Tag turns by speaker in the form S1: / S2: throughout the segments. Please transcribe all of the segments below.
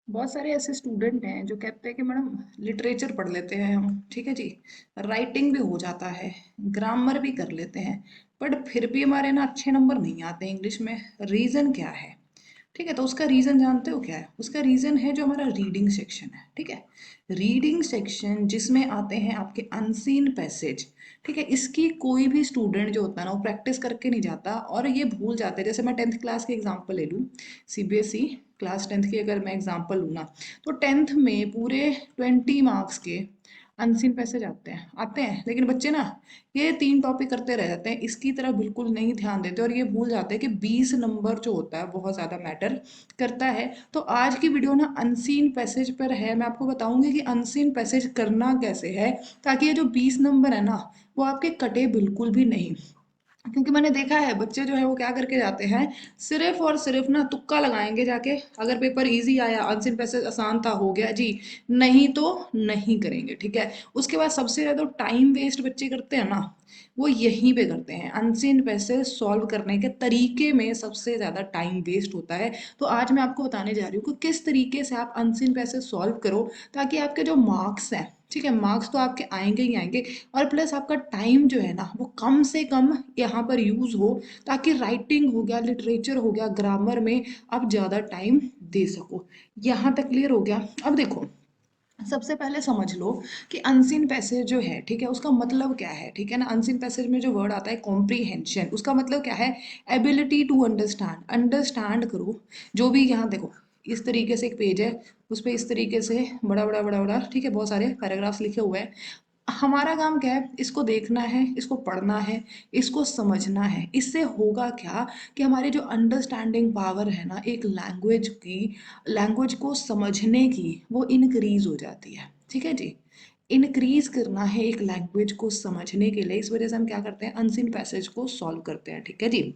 S1: बहुत सारे ऐसे स्टूडेंट हैं जो कहते हैं कि मैडम लिटरेचर पढ़ लेते हैं हम, ठीक है जी, राइटिंग भी हो जाता है, ग्रामर भी कर लेते हैं, बट फिर भी हमारे ना अच्छे नंबर नहीं आते इंग्लिश में। रीज़न क्या है? ठीक है, तो उसका रीज़न जानते हो क्या है? उसका रीज़न है जो हमारा रीडिंग सेक्शन है, ठीक है। रीडिंग सेक्शन जिसमें आते हैं आपके अनसीन पैसेज, ठीक है। इसकी कोई भी स्टूडेंट जो होता है ना वो प्रैक्टिस करके नहीं जाता और ये भूल जाते हैं। जैसे मैं 10th क्लास की एग्जांपल ले लूँ, सीबीएसई क्लास 10th की अगर मैं एग्जांपल लूँ ना, तो 10th में पूरे 20 मार्क्स के अनसीन पैसेज आते हैं, लेकिन बच्चे ना ये 3 टॉपिक करते रह जाते हैं, इसकी तरफ बिल्कुल नहीं ध्यान देते और ये भूल जाते हैं कि 20 नंबर जो होता है बहुत ज़्यादा मैटर करता है। तो आज की वीडियो ना अनसीन पैसेज पर है। मैं आपको बताऊंगी कि अनसीन पैसेज करना कैसे है, ताकि ये जो 20 नंबर है ना वो आपके कटे बिल्कुल भी नहीं। क्योंकि मैंने देखा है बच्चे जो है वो क्या करके जाते हैं, सिर्फ और सिर्फ ना तुक्का लगाएंगे जाके। अगर पेपर इजी आया, आंसर पैसेज आसान था, हो गया जी, नहीं तो नहीं करेंगे, ठीक है। उसके बाद सबसे ज़्यादा टाइम वेस्ट बच्चे करते हैं ना, वो यहीं पे करते हैं। अनसीन पैसेज सॉल्व करने के तरीके में सबसे ज़्यादा टाइम वेस्ट होता है। तो आज मैं आपको बताने जा रही हूँ कि किस तरीके से आप अनसीन पैसेज सॉल्व करो, ताकि आपके जो मार्क्स हैं, ठीक है, मार्क्स तो आपके आएंगे ही आएंगे, और प्लस आपका टाइम जो है ना वो कम से कम यहाँ पर यूज़ हो, ताकि राइटिंग हो गया, लिटरेचर हो गया, ग्रामर में आप ज़्यादा टाइम दे सको। यहाँ तक क्लियर हो गया? अब देखो, सबसे पहले समझ लो कि अनसीन पैसेज जो है, ठीक है, उसका मतलब क्या है, ठीक है ना। अनसीन पैसेज में जो वर्ड आता है कॉम्प्रीहेंशन, उसका मतलब क्या है? एबिलिटी टू अंडरस्टैंड, अंडरस्टैंड करो। जो भी यहाँ देखो, इस तरीके से एक पेज है, उस पर इस तरीके से बड़ा बड़ा बड़ा बड़ा, ठीक है, बहुत सारे पैराग्राफ्स लिखे हुए हैं। हमारा काम क्या है? इसको देखना है, इसको पढ़ना है, इसको समझना है। इससे होगा क्या कि हमारी जो अंडरस्टैंडिंग पावर है ना एक लैंग्वेज की, लैंग्वेज को समझने की, वो इनक्रीज हो जाती है, ठीक है जी। इनक्रीज करना है एक लैंग्वेज को समझने के लिए, इस वजह से हम क्या करते हैं, अनसीन पैसेज को सॉल्व करते हैं, ठीक है जी।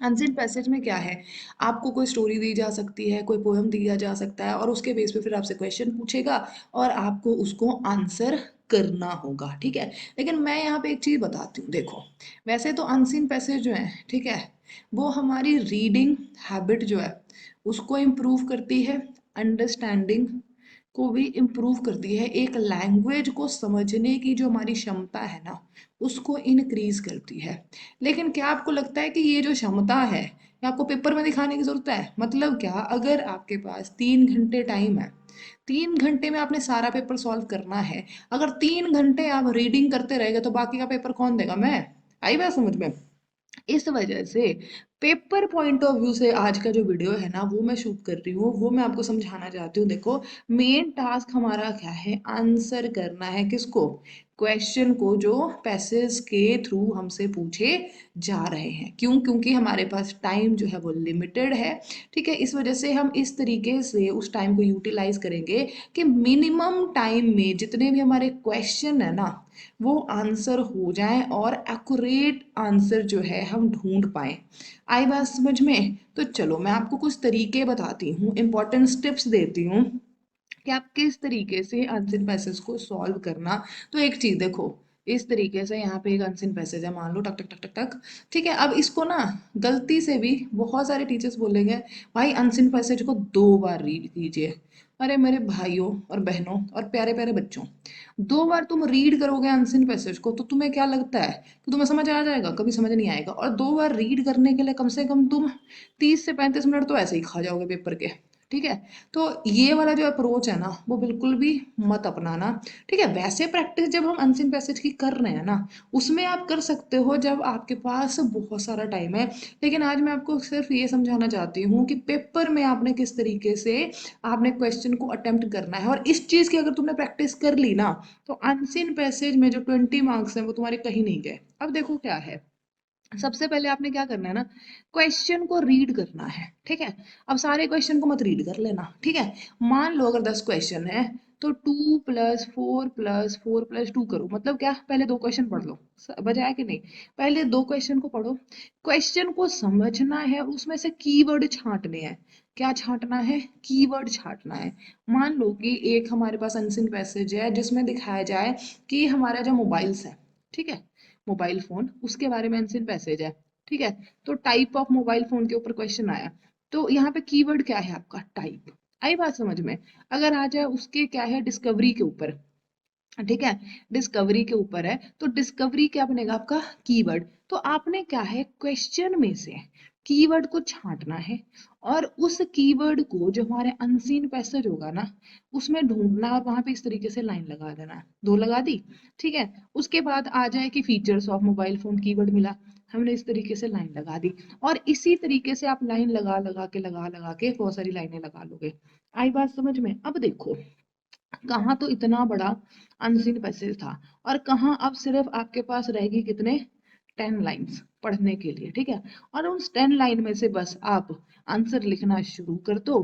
S1: अनसीन पैसेज में क्या है, आपको कोई स्टोरी दी जा सकती है, कोई पोएम दिया जा सकता है, और उसके बेस पे फिर आपसे क्वेश्चन पूछेगा और आपको उसको आंसर करना होगा, ठीक है। लेकिन मैं यहाँ पे एक चीज़ बताती हूँ, देखो, वैसे तो अनसीन पैसेज जो है, ठीक है, वो हमारी रीडिंग हैबिट जो है उसको इम्प्रूव करती है, अंडरस्टैंडिंग को भी इम्प्रूव करती है, एक लैंग्वेज को समझने की जो हमारी क्षमता है ना उसको इनक्रीज करती है। लेकिन क्या आपको लगता है कि ये जो क्षमता है ये आपको पेपर में दिखाने की जरूरत है? मतलब क्या, अगर आपके पास 3 घंटे टाइम है, 3 घंटे में आपने सारा पेपर सॉल्व करना है, अगर 3 घंटे आप रीडिंग करते रहेंगे तो बाकी का पेपर कौन देगा? मैं। आई बात समझ में? इस वजह से पेपर पॉइंट ऑफ व्यू से आज का जो वीडियो है ना वो मैं शूट कर रही हूँ, वो मैं आपको समझाना चाहती हूँ। देखो, मेन टास्क हमारा क्या है? आंसर करना है किसको? क्वेश्चन को जो पैसेज के थ्रू हमसे पूछे जा रहे हैं। क्यों? क्योंकि हमारे पास टाइम जो है वो लिमिटेड है, ठीक है। इस वजह से हम इस तरीके से उस टाइम को यूटिलाइज करेंगे कि मिनिमम टाइम में जितने भी हमारे क्वेश्चन है ना वो आंसर हो जाए और एक्यूरेट आंसर जो है हम ढूंढ पाए। आई बात समझ में? तो चलो मैं आपको कुछ तरीके बताती हूँ, इंपॉर्टेंट टिप्स देती हूँ कि आप किस तरीके से अनसिन पैसेज को सॉल्व करना। तो एक चीज देखो, इस तरीके से यहाँ पे एक अनसिन पैसेज है, मान लो टक टक टक टक टक, ठीक है। अब इसको ना गलती से भी बहुत सारे टीचर्स बोलेंगे, भाई अनसिन पैसेज को 2 बार रीड कीजिए। अरे मेरे भाइयों और बहनों और प्यारे प्यारे बच्चों, 2 बार तुम रीड करोगे अनसिन पैसेज को तो तुम्हें क्या लगता है कि तुम्हें समझ आ जाएगा? कभी समझ नहीं आएगा। और 2 बार रीड करने के लिए कम से कम तुम 30 से 35 मिनट तो ऐसे ही खा जाओगे पेपर के, ठीक है। तो ये वाला जो अप्रोच है ना वो बिल्कुल भी मत अपनाना, ठीक है। वैसे प्रैक्टिस जब हम अनसीन पैसेज की कर रहे हैं ना उसमें आप कर सकते हो जब आपके पास बहुत सारा टाइम है। लेकिन आज मैं आपको सिर्फ ये समझाना चाहती हूँ कि पेपर में आपने किस तरीके से आपने क्वेश्चन को अटेम्प्ट करना है, और इस चीज़ की अगर तुमने प्रैक्टिस कर ली ना तो अनसीन पैसेज में जो 20 मार्क्स हैं वो तुम्हारे कहीं नहीं गए। अब देखो क्या है, सबसे पहले आपने क्या करना है ना, क्वेश्चन को रीड करना है, ठीक है। अब सारे क्वेश्चन को मत रीड कर लेना, ठीक है। मान लो अगर 10 क्वेश्चन है तो 2+4+4+2 करो। मतलब क्या, पहले 2 क्वेश्चन पढ़ लो, बजाय कि नहीं, पहले 2 क्वेश्चन को पढ़ो, क्वेश्चन को समझना है, उसमें से कीवर्ड छांटने हैं। क्या छांटना है? कीवर्ड छांटना है। मान लो कि एक हमारे पास अनसिन पैसेज है जिसमें दिखाया जाए कि हमारा जो मोबाइल्स है, ठीक है, मोबाइल फोन, उसके बारे में आंसर पैसेज है, ठीक है। तो टाइप ऑफ मोबाइल फोन के ऊपर क्वेश्चन आया, तो यहाँ पे कीवर्ड क्या है आपका? टाइप। आई बात समझ में? अगर आ जाए उसके क्या है डिस्कवरी के ऊपर, ठीक है, डिस्कवरी के ऊपर है तो डिस्कवरी क्या बनेगा आपका कीवर्ड। तो आपने क्या है क्वेश्चन में से कीवर्ड को छांटना है और उस कीवर्ड को जो हमारे अनसीन पैसेज होगा ना उसमें ढूंढना और वहां पे इस तरीके से लाइन लगा देना। दो लगा दी, ठीक है। उसके बाद आ जाए कि features of mobile phone keyword मिला, हमने इस तरीके से लाइन लगा दी। और इसी तरीके से आप लाइन लगा लगा के बहुत सारी लाइनें लगा लोगे। आई बात समझ में? अब देखो कहाँ तो इतना बड़ा अनसीन पैसेज था और कहाँ अब सिर्फ आपके पास रहेगी कितने 10 लाइन्स पढ़ने के लिए, ठीक है। और उन 10 लाइन में से बस आप आंसर लिखना शुरू कर दो,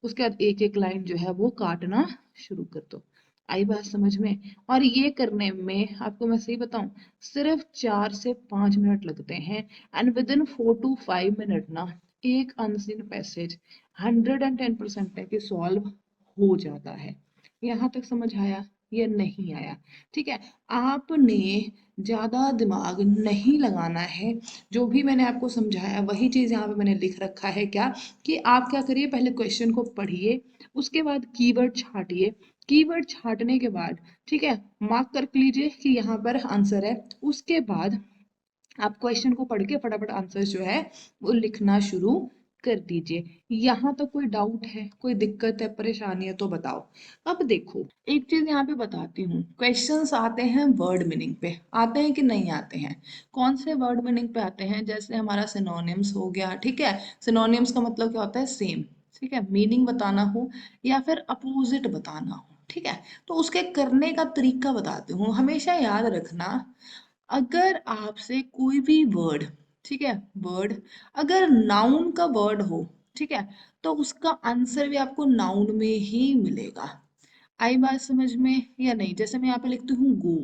S1: उसके बाद एक एक लाइन जो है वो काटना शुरू कर दो। आई बात समझ में? और ये करने में आपको मैं सही बताऊं सिर्फ 4 से 5 मिनट लगते हैं। And with in 4 to 5 minute ना एक अनसीन पैसेज 110% है कि सॉल्व हो जाता है। यहाँ तक समझ आया या नहीं आया? ठीक है, आपने ज्यादा दिमाग नहीं लगाना है। जो भी मैंने आपको समझाया वही चीज यहाँ पे मैंने लिख रखा है क्या, कि आप क्या करिए पहले क्वेश्चन को पढ़िए, उसके बाद कीवर्ड छाटिए, कीवर्ड छाटने के बाद ठीक है मार्क कर लीजिए कि यहाँ पर आंसर है। उसके बाद आप क्वेश्चन को पढ़ के फटाफट आंसर जो है वो लिखना शुरू कर दीजिए। यहाँ तो कोई डाउट है, कोई दिक्कत है, परेशानी है तो बताओ। अब देखो एक चीज यहाँ पे बताती हूँ, क्वेश्चंस आते हैं वर्ड मीनिंग पे, आते हैं कि नहीं आते हैं? कौन से वर्ड मीनिंग पे आते हैं? जैसे हमारा सिनोनिम्स हो गया, ठीक है। सिनोनिम्स का मतलब क्या होता है? सेम, ठीक है, मीनिंग बताना हो या फिर अपोजिट बताना हो, ठीक है। तो उसके करने का तरीका बताती हूँ। हमेशा याद रखना, अगर आपसे कोई भी वर्ड, ठीक है, वर्ड अगर नाउन का वर्ड हो, ठीक है, तो उसका आंसर भी आपको नाउन में ही मिलेगा। आई बात समझ में या नहीं? जैसे मैं यहाँ पे लिखती हूँ गो,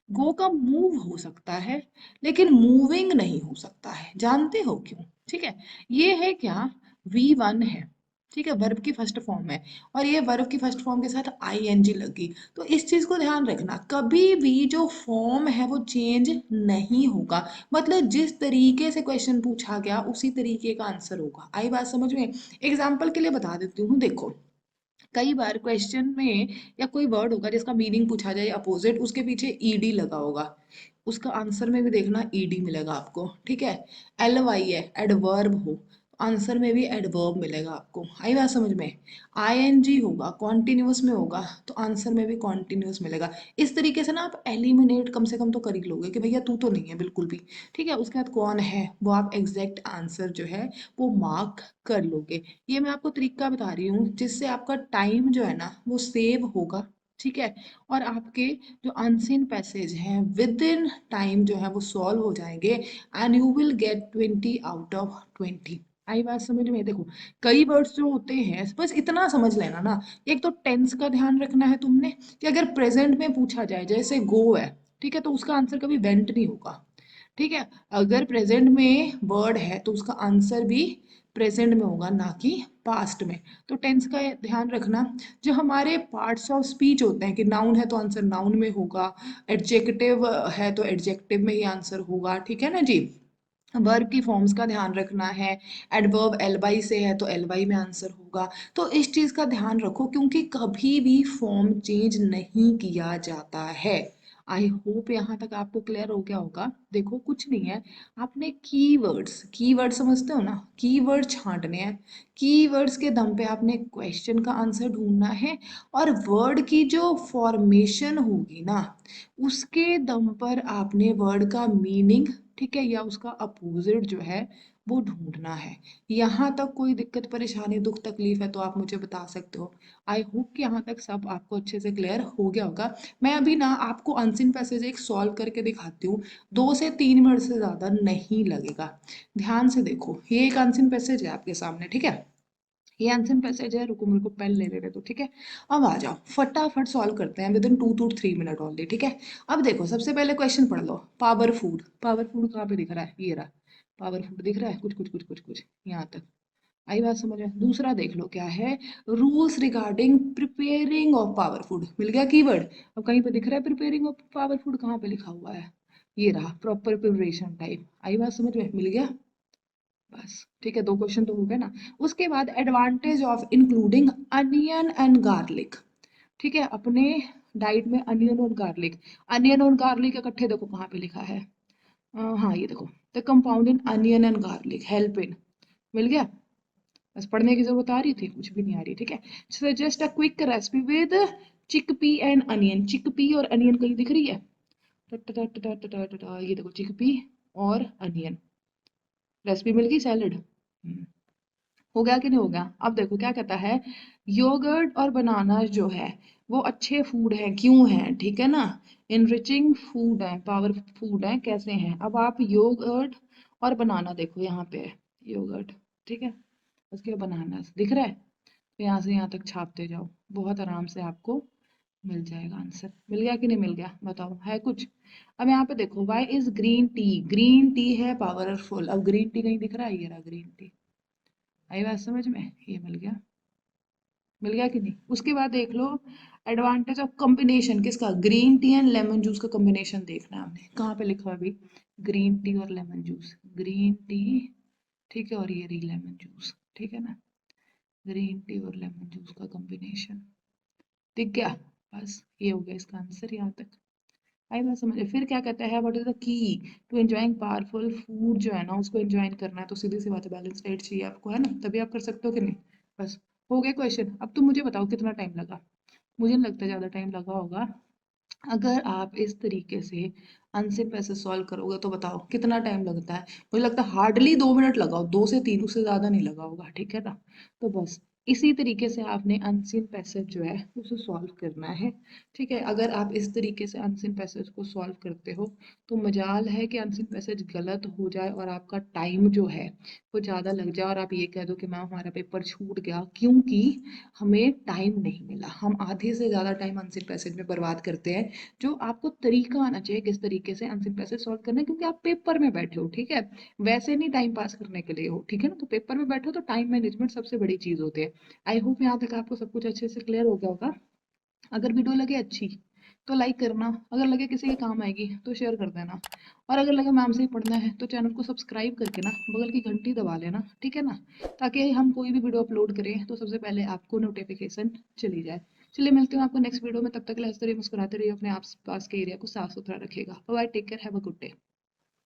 S1: गो का मूव हो सकता है लेकिन मूविंग नहीं हो सकता है, जानते हो क्यों? ठीक है, ये है क्या, V1 है, ठीक है, वर्ब की फर्स्ट फॉर्म है और ये वर्ब की फर्स्ट फॉर्म के साथ ING लगी। तो इस चीज को ध्यान रखना, कभी भी जो फॉर्म है वो चेंज नहीं होगा, मतलब जिस तरीके से क्वेश्चन पूछा गया उसी तरीके का आंसर होगा। आई बात समझ में? एग्जाम्पल के लिए बता देती हूँ, देखो कई बार क्वेश्चन में या कोई वर्ड होगा जिसका मीनिंग पूछा जाए अपोजिट, उसके पीछे ईडी लगा होगा, उसका आंसर में भी देखना ईडी मिलेगा आपको, ठीक है। LY है, एडवर्ब हो, आंसर में भी एडवर्ब मिलेगा आपको। आई बात समझ में? ING होगा, कॉन्टिन्यूस में होगा, तो आंसर में भी कॉन्टिन्यूस मिलेगा। इस तरीके से ना आप एलिमिनेट कम से कम तो कर ही लोगे कि भैया तू तो नहीं है बिल्कुल भी, ठीक है। उसके बाद कौन है वो आप एग्जैक्ट आंसर जो है वो मार्क कर लोगे। ये मैं आपको तरीका बता रही हूँ जिससे आपका टाइम जो है ना वो सेव होगा, ठीक है। और आपके जो अनसीन पैसेज हैं विद इन टाइम जो है वो सॉल्व हो जाएंगे and you will get 20 out of 20। आई बात समझ में? देखो कई वर्ड्स जो होते हैं बस इतना समझ लेना ना, एक तो टेंस का ध्यान रखना है तुमने, कि अगर प्रेजेंट में पूछा जाए जैसे गो है, ठीक है, तो उसका आंसर कभी वेंट नहीं होगा, ठीक है। अगर प्रेजेंट में वर्ड है तो उसका आंसर भी प्रेजेंट में होगा ना कि पास्ट में। तो टेंस का ध्यान रखना। जो हमारे पार्ट्स ऑफ स्पीच होते हैं कि नाउन है तो आंसर नाउन में होगा, एडजेक्टिव है तो एडजेक्टिव में ही आंसर होगा, ठीक है ना जी। वर्ब की फॉर्म्स का ध्यान रखना है, एडवर्ब एल बाई से है तो एल बाई में आंसर होगा। तो इस चीज़ का ध्यान रखो क्योंकि कभी भी फॉर्म चेंज नहीं किया जाता है। आई होप यहाँ तक आपको क्लियर हो गया होगा। देखो कुछ नहीं है, आपने कीवर्ड्स, कीवर्ड समझते हो ना, कीवर्ड छांटने हैं, कीवर्ड्स के दम पे आपने क्वेश्चन का आंसर ढूंढना है और वर्ड की जो फॉर्मेशन होगी ना उसके दम पर आपने वर्ड का मीनिंग, ठीक है, या उसका अपोजिट जो है वो ढूंढना है। यहाँ तक कोई दिक्कत परेशानी दुख तकलीफ है तो आप मुझे बता सकते हो। आई होप कि यहाँ तक सब आपको अच्छे से क्लियर हो गया होगा। मैं अभी ना आपको अनसीन पैसेज एक सॉल्व करके दिखाती हूँ, 2 से 3 मिनट से ज़्यादा नहीं लगेगा। ध्यान से देखो, ये एक अनसीन पैसेज है आपके सामने, ठीक है, ये अनसीन पैसेज है, रुको मेरे को पेन ले लेने दो, ठीक है। अब आ जाओ फटाफट सॉल्व करते हैं with in 2 to 3 minute only, ठीक है। अब देखो सबसे पहले क्वेश्चन पढ़ लो, पावर फूड, पावर फूड कहाँ पे दिख रहा है? ये रहा, पावर फूड दिख रहा है, कुछ कुछ कुछ कुछ कुछ यहाँ तक आई बात समझ में? दूसरा देख लो क्या है, rules regarding preparing of power food, मिल गया कीवर्ड। अब कहीं पे दिख रहा है प्रिपेयरिंग ऑफ पावर फूड, कहाँ पे लिखा हुआ है? ये रहा, प्रॉपर प्रिपरेशन टाइप। आई बात समझ में? मिल गया। बस ठीक है, 2 क्वेश्चन तो हो गए ना। उसके बाद advantage of including onion and garlic. ठीक है, अपने डाइट में अनियन और गार्लिक, अनियन और गार्लिक इकट्ठे देखो कहाँ पे लिखा है। हाँ ये देखो, the compound in onion and garlic help in, मिल गया। बस पढ़ने की जरूरत आ रही थी, कुछ भी नहीं आ रही। ठीक है, suggest a quick recipe with chickpea and onion. Chickpea और अनियन कहीं दिख रही है? ये देखो चिकपी और अनियन, रेसिपी मिल गई सैलड। हो गया कि नहीं हो गया? अब देखो क्या कहता है, योगर्ट और बनाना जो है वो अच्छे फूड हैं, क्यों हैं? ठीक है ना, इनरिचिंग फूड है, पावर फूड है, कैसे हैं? अब आप योगर्ट और बनाना देखो, यहाँ पे है योगर्ट, ठीक है, उसके बनाना दिख रहा है, तो यहाँ से यहाँ तक छापते जाओ, बहुत आराम से आपको मिल जाएगा आंसर। मिल गया कि नहीं मिल गया, बताओ है कुछ? अब यहाँ पे देखो, why is green tea, green tea है पावरफुल। अब ग्रीन टी कहीं दिख रहा है? ये रहा ग्रीन टी, आई बात समझ में? ये मिल गया, मिल गया कि नहीं? उसके बाद देख लो, एडवांटेज ऑफ कॉम्बिनेशन किसका, green tea and lemon juice का कॉम्बिनेशन देखना है हमने, कहाँ पे लिखा है अभी? ग्रीन टी और लेमन जूस, ग्रीन टी, ठीक है, और ये रही लेमन जूस, ठीक है ना, ग्रीन टी और लेमन जूस का कॉम्बिनेशन दिख गया। बस ये हो गया इसका आंसर यहाँ तक, आई बात समझ। फिर क्या कहता है, what is the key to enjoying powerful food, जो है ना उसको एंजॉय करना है, तो सीधी सी बात है, बैलेंस डाइट चाहिए आपको, है ना, तभी आप कर सकते हो कि नहीं। बस हो गए क्वेश्चन। अब तुम मुझे बताओ कितना टाइम लगा? मुझे नहीं लगता ज़्यादा टाइम लगा होगा। अगर आप इस तरीके से अनसिन पैसे सॉल्व करोगे तो बताओ कितना टाइम लगता है? मुझे लगता है हार्डली 2 मिनट लगाओ, 2 से 3, उससे ज़्यादा नहीं लगा होगा, ठीक है ना। तो बस इसी तरीके से आपने अनसिन पैसेज जो है उसे सॉल्व करना है। ठीक है, अगर आप इस तरीके से अनसिन पैसेज को सॉल्व करते हो तो मजाल है कि अनसिन पैसेज गलत हो जाए और आपका टाइम जो है वो ज़्यादा लग जाए और आप ये कह दो कि मैम हमारा पेपर छूट गया, क्योंकि हमें टाइम नहीं मिला। हम आधे से ज़्यादा टाइम अनसिन पैसेज में बर्बाद करते हैं। जो आपको तरीका आना चाहिए किस तरीके से अनसिन पैसेज सॉल्व करना है, क्योंकि आप पेपर में बैठे हो, ठीक है, वैसे नहीं टाइम पास करने के लिए हो, ठीक है ना। तो पेपर में बैठे हो तो टाइम मैनेजमेंट सबसे बड़ी चीज़ होती है। आई होप यहाँ तक आपको सब कुछ अच्छे से क्लियर हो गया होगा। अगर वीडियो लगे अच्छी तो लाइक करना, अगर लगे किसी के काम आएगी तो शेयर कर देना, और अगर लगे मैम से ही पढ़ना है तो चैनल को सब्सक्राइब करके ना बगल की घंटी दबा लेना, ठीक है ना, ताकि हम कोई भी वीडियो अपलोड करें तो सबसे पहले आपको नोटिफिकेशन चली जाए। चलिए मिलते हैं आपको नेक्स्ट वीडियो में, तब तक हंसते रहिए, मुस्कुराते रहिए, अपने आस पास के एरिया को साफ सुथरा रखिएगा। Bye, take care, have a good day.